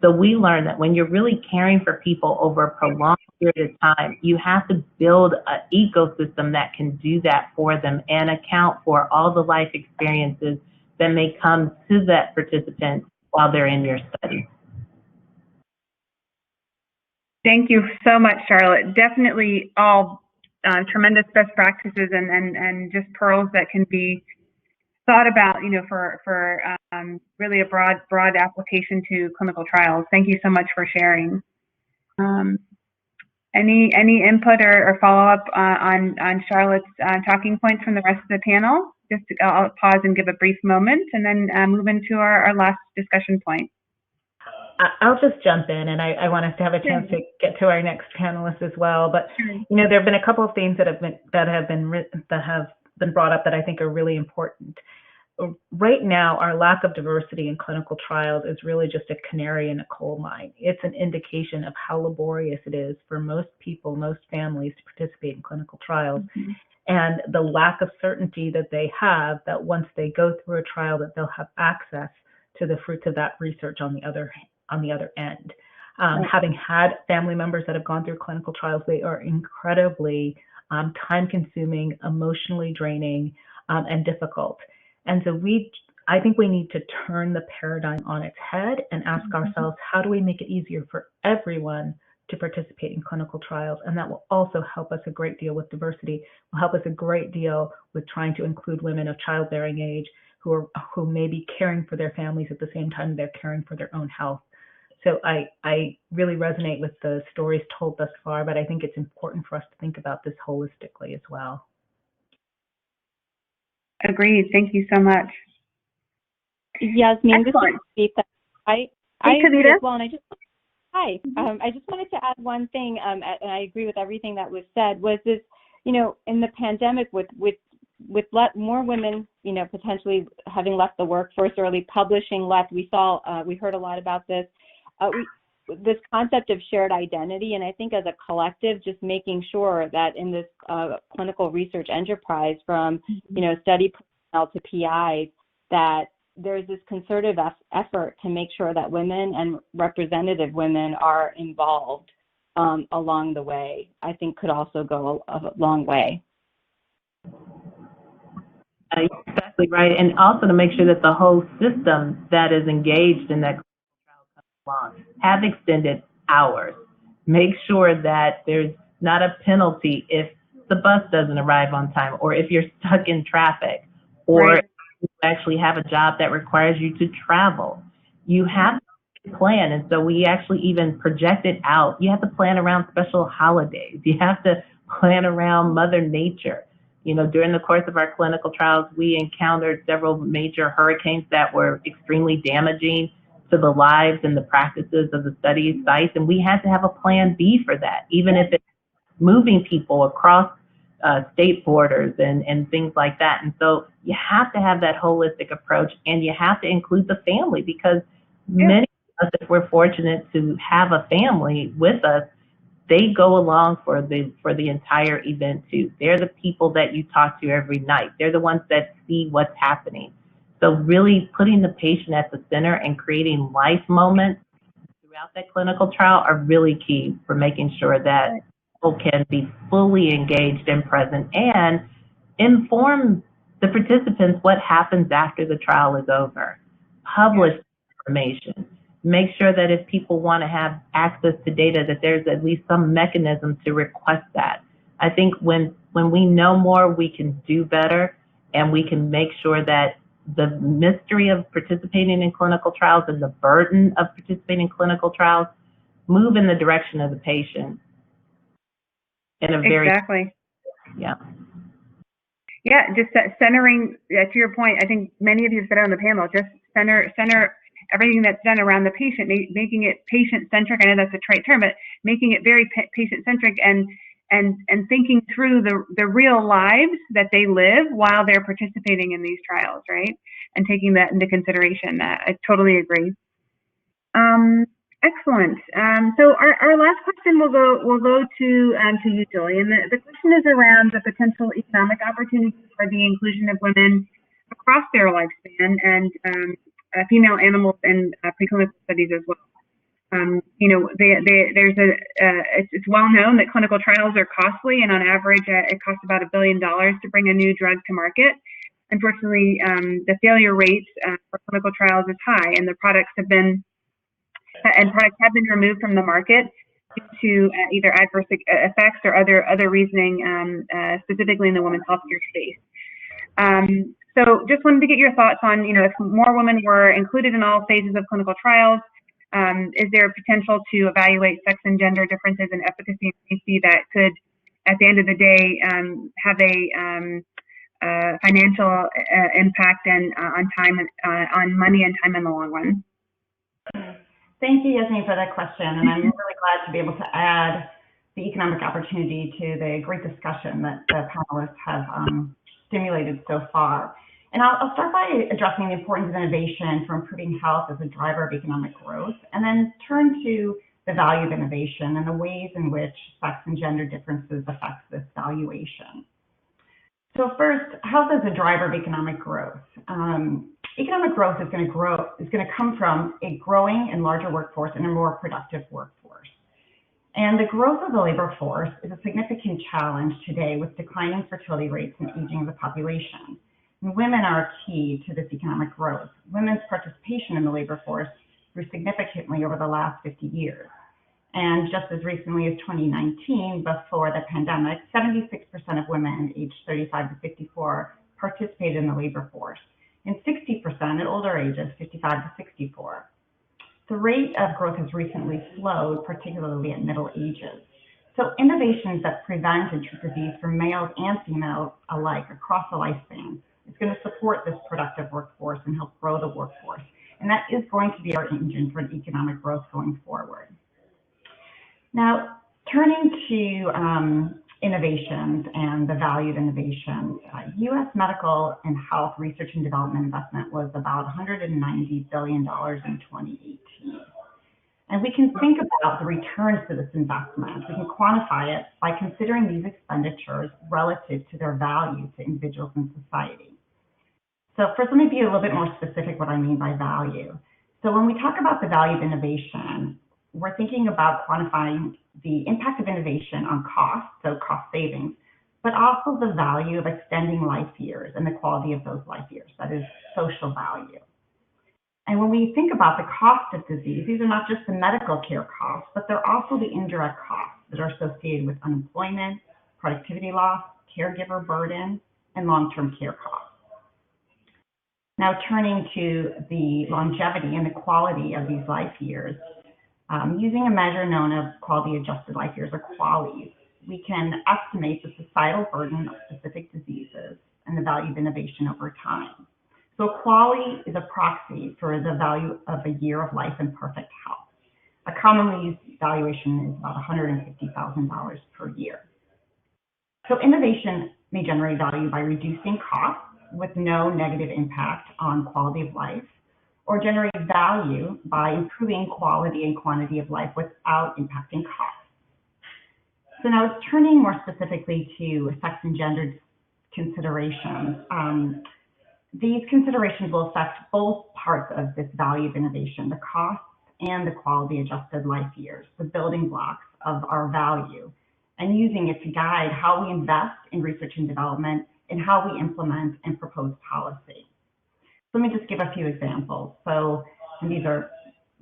[SPEAKER 5] So we learned that when you're really caring for people over a prolonged period of time, you have to build an ecosystem that can do that for them and account for all the life experiences that may come to that participant while they're in your study.
[SPEAKER 1] Thank you so much, Charlotte. Definitely all tremendous best practices and just pearls that can be thought about, you know, for really a broad application to clinical trials. Thank you so much for sharing. Any input or follow up on Charlotte's talking points from the rest of the panel? I'll pause and give a brief moment, and then move into our last discussion point.
[SPEAKER 2] I'll just jump in, and I want us to have a chance to get to our next panelist as well. But you know, there have been a couple of things that have been brought up that I think are really important. Right now, our lack of diversity in clinical trials is really just a canary in a coal mine. It's an indication of how laborious it is for most people, most families to participate in clinical trials, and the lack of certainty that they have that once they go through a trial that they'll have access to the fruits of that research on the other end. Having had family members that have gone through clinical trials, they are incredibly time-consuming, emotionally draining, and difficult. And so I think we need to turn the paradigm on its head and ask ourselves, how do we make it easier for everyone to participate in clinical trials? And that will also help us a great deal with diversity, will help us a great deal with trying to include women of childbearing age who may be caring for their families at the same time they're caring for their own health. So I really resonate with the stories told thus far, but I think it's important for us to think about this holistically as well.
[SPEAKER 1] Agreed. Thank you so much.
[SPEAKER 3] Yesmean, this is Kaveeta.
[SPEAKER 1] Kaveeta.
[SPEAKER 3] Well, and I just wanted to add one thing, and I agree with everything that was said. Was this, you know, in the pandemic with more women, you know, potentially having left the workforce early, publishing left. We heard a lot about this. This concept of shared identity, and I think as a collective, just making sure that in this clinical research enterprise, from you know, study personnel to PIs, that there's this concerted effort to make sure that women and representative women are involved along the way, I think could also go a long way.
[SPEAKER 5] Exactly right, and also to make sure that the whole system that is engaged in that have extended hours. Make sure that there's not a penalty if the bus doesn't arrive on time, or if you're stuck in traffic, or if you actually have a job that requires you to travel. You have to plan, and so we actually even projected out. You have to plan around special holidays. You have to plan around Mother Nature. You know, during the course of our clinical trials, we encountered several major hurricanes that were extremely damaging to the lives and the practices of the study sites, and we had to have a plan B for that, even if it's moving people across state borders and things like that. And so you have to have that holistic approach, and you have to include the family, because many of us, if we're fortunate to have a family with us, they go along for the entire event too. They're the people that you talk to every night. They're the ones that see what's happening. So really putting the patient at the center and creating life moments throughout that clinical trial are really key for making sure that people can be fully engaged and present and inform the participants what happens after the trial is over. Publish information. Make sure that if people want to have access to data, that there's at least some mechanism to request that. I think when we know more, we can do better, and we can make sure that the mystery of participating in clinical trials and the burden of participating in clinical trials move in the direction of the patient in a very
[SPEAKER 1] just centering, to your point, I think many of you have said on the panel, just center everything that's done around the patient, making it patient-centric. I know that's a trite term, but making it very patient-centric and thinking through the real lives that they live while they're participating in these trials, right? And taking that into consideration. I totally agree. Excellent. So our last question will go to you, Julie. And the question is around the potential economic opportunities for the inclusion of women across their lifespan and female animals in preclinical studies as well. It's well known that clinical trials are costly, and on average, it costs about $1 billion to bring a new drug to market. Unfortunately, the failure rate for clinical trials is high, and products have been removed from the market due to either adverse effects or other reasoning, specifically in the women's healthcare space. So just wanted to get your thoughts on, if more women were included in all phases of clinical trials, is there a potential to evaluate sex and gender differences in efficacy and safety that could, at the end of the day, have a financial impact and on money and time in the long run?
[SPEAKER 6] Thank you, Yasmin, for that question. And I'm really glad to be able to add the economic opportunity to the great discussion that the panelists have stimulated so far. And I'll start by addressing the importance of innovation for improving health as a driver of economic growth, and then turn to the value of innovation and the ways in which sex and gender differences affect this valuation. So first, health as a driver of economic growth. Economic growth is going to come from a growing and larger workforce and a more productive workforce. And the growth of the labor force is a significant challenge today with declining fertility rates and aging of the population. And women are key to this economic growth. Women's participation in the labor force grew significantly over the last 50 years. And just as recently as 2019, before the pandemic, 76% of women aged 35 to 54 participated in the labor force, and 60% at older ages, 55 to 64. The rate of growth has recently slowed, particularly at middle ages. So innovations that prevent and treat disease for males and females alike across the lifespan is going to support this productive workforce and help grow the workforce. And that is going to be our engine for economic growth going forward. Now, turning to innovations and the value of innovations, U.S. medical and health research and development investment was about $190 billion in 2018. And we can think about the returns to this investment. We can quantify it by considering these expenditures relative to their value to individuals and society. So first, let me be a little bit more specific what I mean by value. So when we talk about the value of innovation, we're thinking about quantifying the impact of innovation on cost, so cost savings, but also the value of extending life years and the quality of those life years, that is social value. And when we think about the cost of disease, these are not just the medical care costs, but they're also the indirect costs that are associated with unemployment, productivity loss, caregiver burden, and long-term care costs. Now turning to the longevity and the quality of these life years, using a measure known as quality adjusted life years, or QALYs, we can estimate the societal burden of specific diseases and the value of innovation over time. So QALY is a proxy for the value of a year of life in perfect health. A commonly used valuation is about $150,000 per year. So innovation may generate value by reducing costs with no negative impact on quality of life, or generate value by improving quality and quantity of life without impacting costs. So now turning more specifically to sex and gender considerations, these considerations will affect both parts of this value of innovation, the costs and the quality adjusted life years, the building blocks of our value, and using it to guide how we invest in research and development and how we implement and propose policy. So let me just give a few examples. So, and these are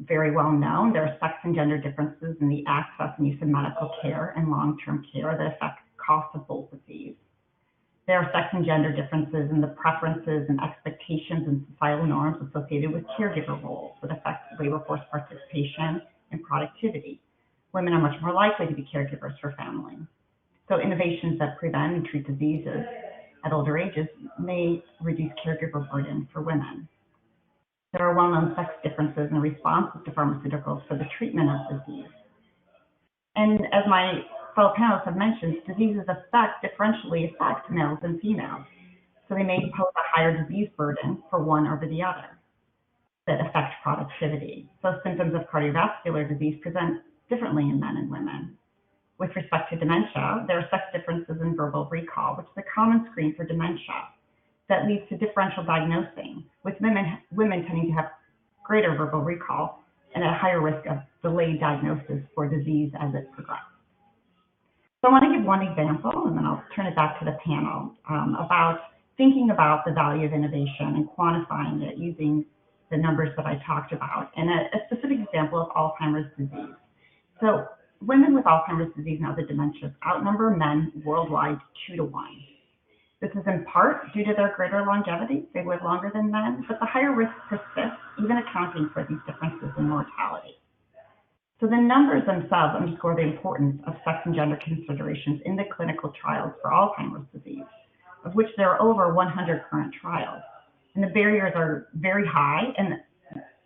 [SPEAKER 6] very well known. There are sex and gender differences in the access and use of medical care and long-term care that affect cost of both of these. There are sex and gender differences in the preferences and expectations and societal norms associated with caregiver roles that affect labor force participation and productivity. Women are much more likely to be caregivers for family. So innovations that prevent and treat diseases at older ages may reduce caregiver burden for women. There are well-known sex differences in responses to pharmaceuticals for the treatment of disease. And as my fellow panelists have mentioned, diseases differentially affect males and females. So they may pose a higher disease burden for one over the other that affect productivity. So symptoms of cardiovascular disease present differently in men and women. With respect to dementia, there are sex differences in verbal recall, which is a common screen for dementia that leads to differential diagnosing, with women tending to have greater verbal recall and a higher risk of delayed diagnosis for disease as it progresses. So I want to give one example, and then I'll turn it back to the panel, about thinking about the value of innovation and quantifying it using the numbers that I talked about, and a specific example of Alzheimer's disease. So women with Alzheimer's disease and other dementias outnumber men worldwide 2 to 1. This is in part due to their greater longevity. They live longer than men, but the higher risk persists, even accounting for these differences in mortality. So the numbers themselves underscore the importance of sex and gender considerations in the clinical trials for Alzheimer's disease, of which there are over 100 current trials. And the barriers are very high, and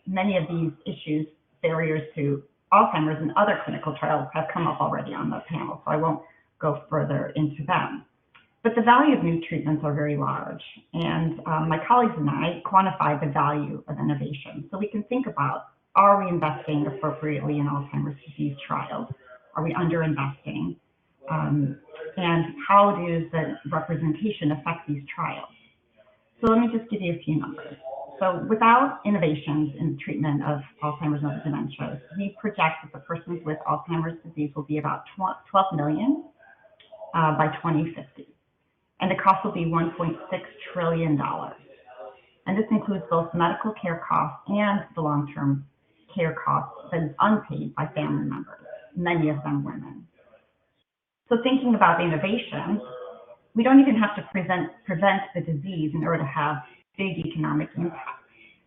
[SPEAKER 6] many of these issues, barriers to Alzheimer's and other clinical trials, have come up already on the panel, so I won't go further into them. But the value of new treatments are very large, and my colleagues and I quantify the value of innovation. So we can think about, are we investing appropriately in Alzheimer's disease trials? Are we underinvesting? And how does the representation affect these trials? So let me just give you a few numbers. So without innovations in the treatment of Alzheimer's and other dementias, we project that the persons with Alzheimer's disease will be about 12 million by 2050. And the cost will be $1.6 trillion. And this includes both medical care costs and the long-term care costs that is unpaid by family members, many of them women. So thinking about the innovation, we don't even have to prevent the disease in order to have big economic impact.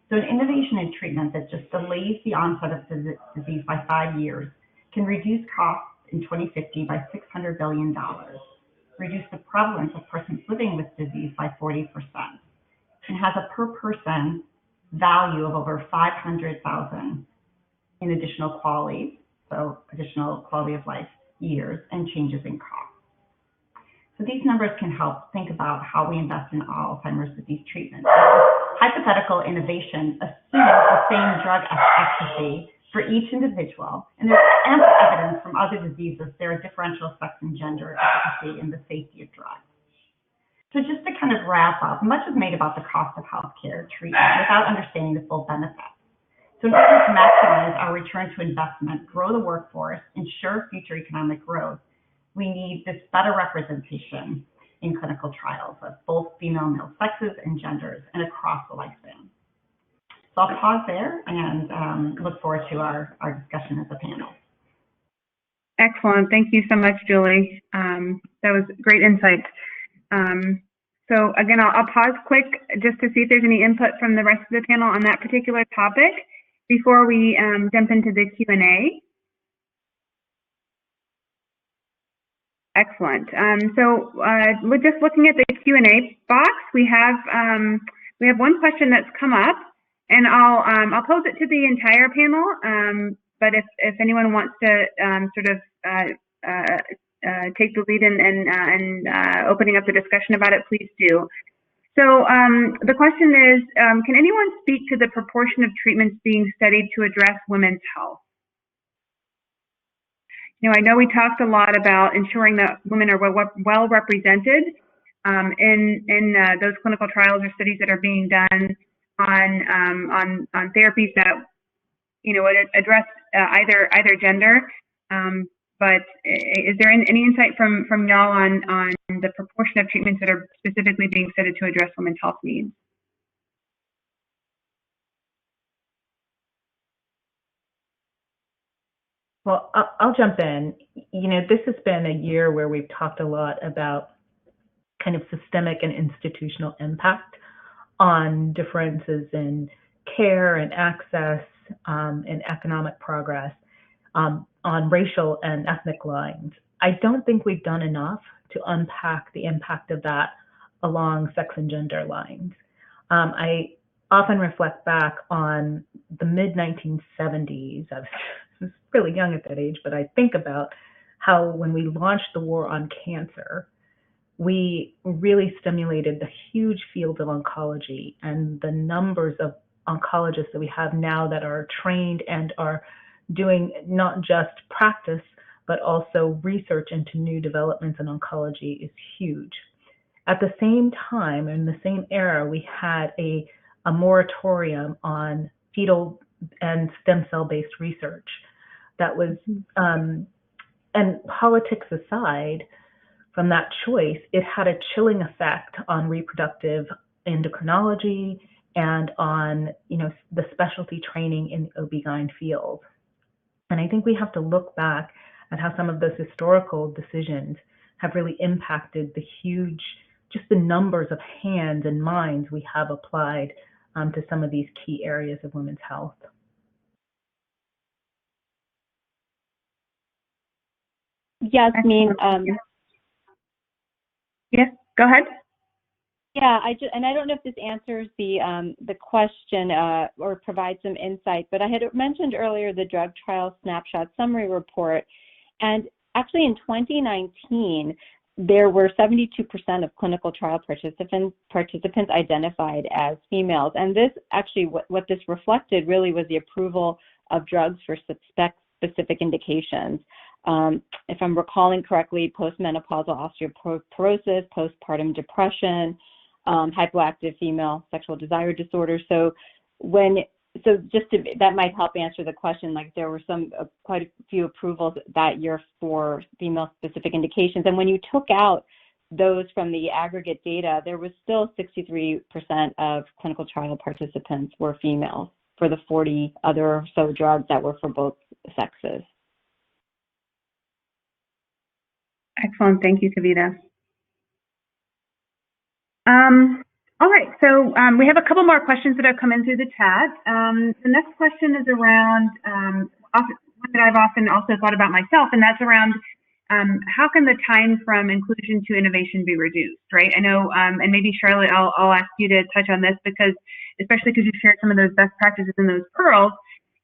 [SPEAKER 6] So an innovation in treatment that just delays the onset of the disease by 5 years can reduce costs in 2050 by $600 billion, reduce the prevalence of persons living with disease by 40%, and has a per person value of over 500,000 in additional quality, so additional quality of life years and changes in cost. So these numbers can help think about how we invest in Alzheimer's disease treatment. Hypothetical innovation assumes the same drug efficacy for each individual, and there's ample evidence from other diseases there are differential sex and gender efficacy in the safety of drugs. So just to kind of wrap up, much is made about the cost of healthcare treatment without understanding the full benefits. So in order to maximize our return to investment, grow the workforce, ensure future economic growth, we need this better representation in clinical trials of both female and male sexes and genders and across the lifespan. So I'll pause there and look forward to our discussion as a panel.
[SPEAKER 1] Excellent. Thank you so much, Julie. That was great insight. So again, I'll pause quick just to see if there's any input from the rest of the panel on that particular topic before we jump into the Q&A. Excellent. So we're just looking at the Q&A box. We have one question that's come up, and I'll pose it to the entire panel. But if anyone wants to sort of take the lead and opening up the discussion about it, please do. So the question is, can anyone speak to the proportion of treatments being studied to address women's health? I know we talked a lot about ensuring that women are well represented in those clinical trials or studies that are being done on therapies that would address either gender. But is there any insight from y'all on the proportion of treatments that are specifically being studied to address women's health needs?
[SPEAKER 2] Well, I'll jump in. This has been a year where we've talked a lot about kind of systemic and institutional impact on differences in care and access and economic progress on racial and ethnic lines. I don't think we've done enough to unpack the impact of that along sex and gender lines. I often reflect back on the mid-1970s. I was really young at that age, but I think about how when we launched the war on cancer, we really stimulated the huge field of oncology, and the numbers of oncologists that we have now that are trained and are doing not just practice, but also research into new developments in oncology is huge. At the same time, in the same era, we had a moratorium on fetal and stem cell-based research that was, and politics aside, from that choice, it had a chilling effect on reproductive endocrinology and on, the specialty training in the OB-GYN field. And I think we have to look back at how some of those historical decisions have really impacted the huge, just the numbers of hands and minds we have applied to some of these key areas of women's health.
[SPEAKER 3] Yasmean,
[SPEAKER 1] yes, go ahead.
[SPEAKER 3] Yeah, I don't know if this answers the question or provides some insight, but I had mentioned earlier the drug trial snapshot summary report, and actually in 2019 there were 72% of clinical trial participants identified as females, and this actually what this reflected really was the approval of drugs for specific indications. If I'm recalling correctly, postmenopausal osteoporosis, postpartum depression, hypoactive female sexual desire disorder. That might help answer the question. Like there were quite a few approvals that year for female-specific indications, and when you took out those from the aggregate data, there was still 63% of clinical trial participants were females for the 40 other or so drugs that were for both sexes.
[SPEAKER 1] Excellent. Thank you, Kaveeta. All right. So we have a couple more questions that have come in through the chat. The next question is around one that I've often also thought about myself, and that's around how can the time from inclusion to innovation be reduced, right? I know, and maybe Charlotte, I'll ask you to touch on this especially because you shared some of those best practices and those pearls,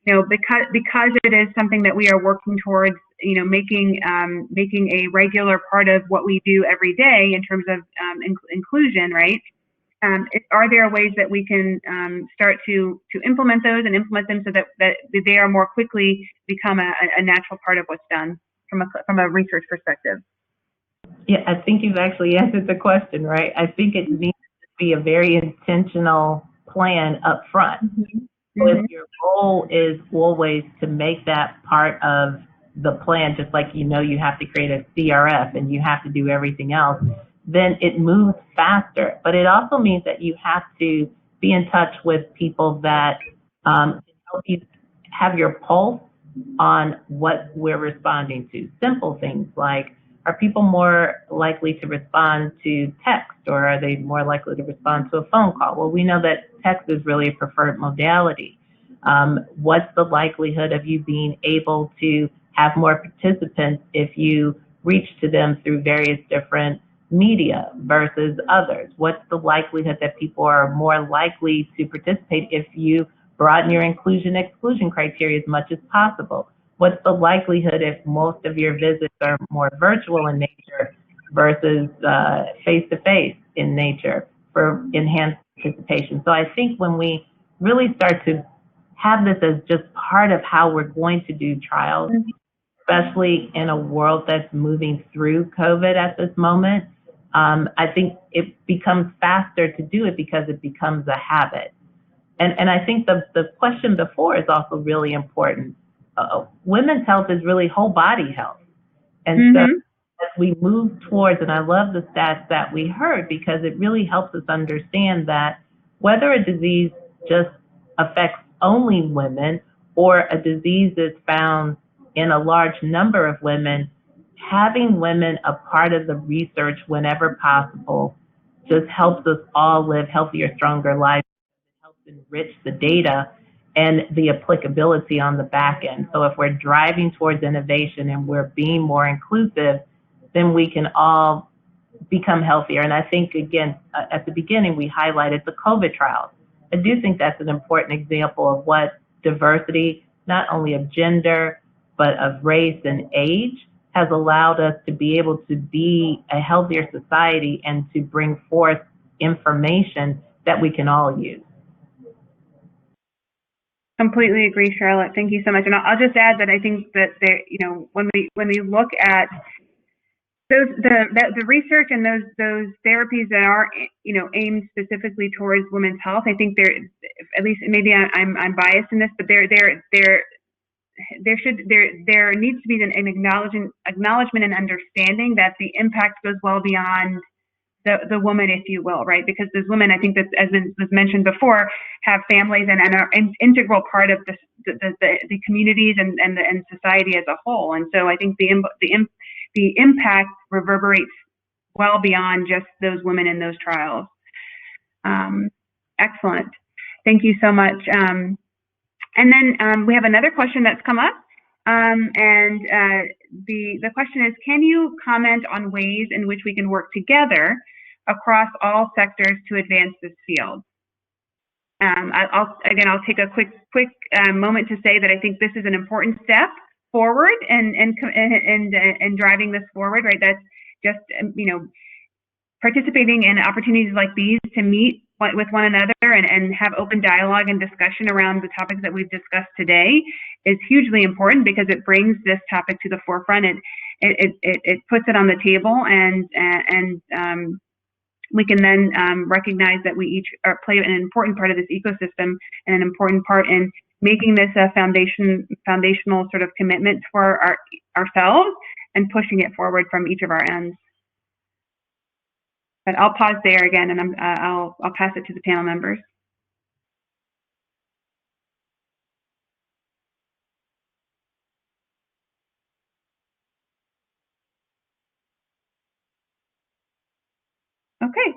[SPEAKER 1] because it is something that we are working towards, making a regular part of what we do every day in terms of inclusion, right? Are there ways that we can start to implement those and implement them so that they are more quickly become a natural part of what's done from a research perspective?
[SPEAKER 5] Yeah, I think you've actually answered the question, right? I think it needs to be a very intentional plan up front. Mm-hmm. So if your goal is always to make that part of the plan, just like you have to create a CRF and you have to do everything else, then it moves faster. But it also means that you have to be in touch with people that can help you have your pulse on what we're responding to. Simple things like, are people more likely to respond to text, or are they more likely to respond to a phone call? Well, we know that text is really a preferred modality. What's the likelihood of you being able to have more participants if you reach to them through various different media versus others? What's the likelihood that people are more likely to participate if you broaden your inclusion-exclusion criteria as much as possible? What's the likelihood if most of your visits are more virtual in nature versus face-to-face in nature for enhanced participation? So I think when we really start to have this as just part of how we're going to do trials, especially in a world that's moving through COVID at this moment. I think it becomes faster to do it because it becomes a habit. And I think the question before is also really important. Women's health is really whole body health. And so as we move towards, and I love the stats that we heard because it really helps us understand that whether a disease just affects only women or a disease that's found in a large number of women, having women a part of the research whenever possible just helps us all live healthier, stronger lives. It helps enrich the data and the applicability on the back end. So if we're driving towards innovation and we're being more inclusive, then we can all become healthier. And I think, again, at the beginning, we highlighted the COVID trials. I do think that's an important example of what diversity, not only of gender, but of race and age, has allowed us to be able to be a healthier society and to bring forth information that we can all use.
[SPEAKER 1] Completely agree, Charlotte. Thank you so much. And I'll just add that I think that there, when we look at those the research and those therapies that are aimed specifically towards women's health, I think there, at least maybe I'm biased in this, but there needs to be an acknowledgement and understanding that the impact goes well beyond the woman, if you will, right? Because those women, I think that, as was mentioned before, have families and are an integral part of the communities and society as a whole. And so I think the impact reverberates well beyond just those women in those trials. Excellent. Thank you so much. And then we have another question that's come up. The question is, can you comment on ways in which we can work together across all sectors to advance this field? I'll take a quick moment to say that I think this is an important step forward and driving this forward, right? That's just, participating in opportunities like these to meet with one another and have open dialogue and discussion around the topics that we've discussed today is hugely important because it brings this topic to the forefront. It puts it on the table, and we can then recognize that we each play an important part of this ecosystem and an important part in making this a foundational sort of commitment for ourselves and pushing it forward from each of our ends. But I'll pause there again, and I'll pass it to the panel members. Okay.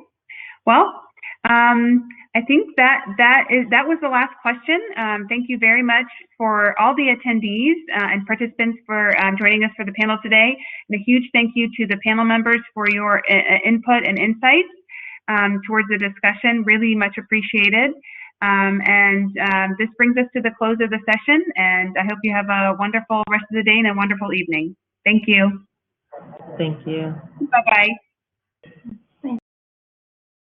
[SPEAKER 1] Well, I think that was the last question. Thank you very much for all the attendees and participants for joining us for the panel today. And a huge thank you to the panel members for your input and insights towards the discussion. Really much appreciated. This brings us to the close of the session, and I hope you have a wonderful rest of the day and a wonderful evening. Thank you.
[SPEAKER 5] Thank you.
[SPEAKER 1] Bye-bye.